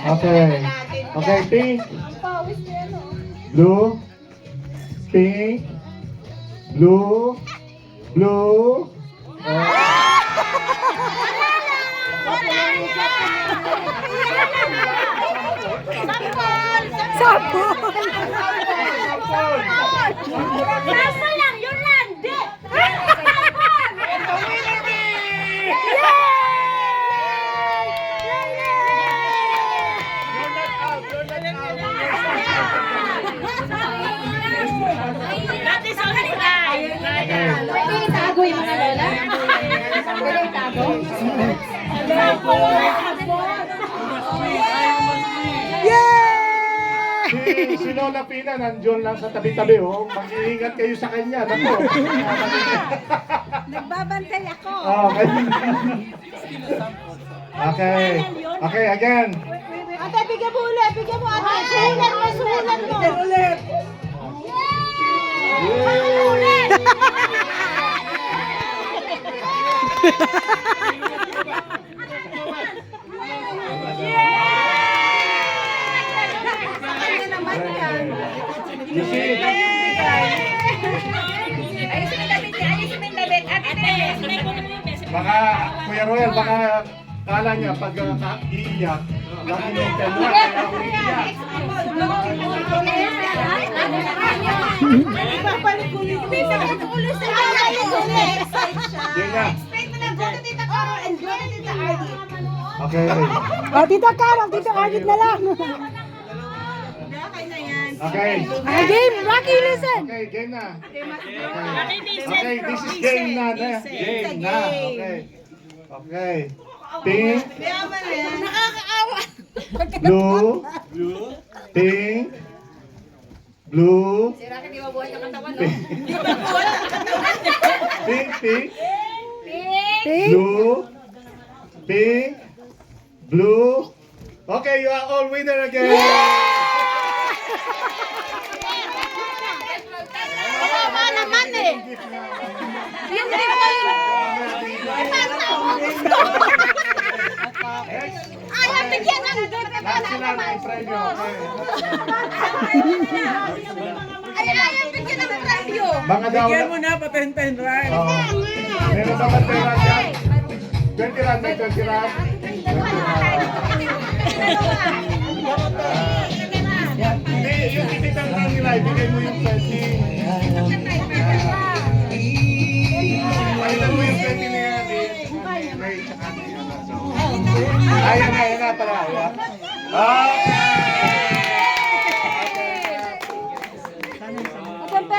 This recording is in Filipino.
Okay. Okay, pink. Blue. Pink. Blue. Blue. Sample lang, yun lang, di! That is only guys. Pwede itago yung mga lola? Pwede itago? Si Lola Pina nandiyon lang sa tabi-tabi, oh. Mag-iingat kayo sa kanya. Nako. Nagbabantay ako. Okay. Okay, again. Ate, bigyan mo ulit. Bigyan mo ate. Suhulan mo, suhulan mo. Bigyan ulit. You see? Baka, Kuya Royal, baka kala niya pag iiyak, makikita niya, kaya umiiyak. Yun na. Okay. O, Tita Carol, Tita Argit na lang. Okay. Game, Rocky, listen. Okay, game na. Okay, this is game na. Game na. Okay. Okay. Pink. Blue. Pink. Blue. Pink, pink. Blue. Pink. Blue. Okay, you are all winner again. Wala naman eh. Yung di ko ayaw bigyan ng Lahat sila may premyo. ayaw bigyan ng premyo. Mga daw. Bigyan mo na, pa-10-10 right? Meron ba bang pera dyan? 20 rand, may 20 rand. Hindi, yung tititang lang nila, ibigay mo yung 20. Palitan mo yung 20 niya. Ray, tsaka niya. Ayan na pala.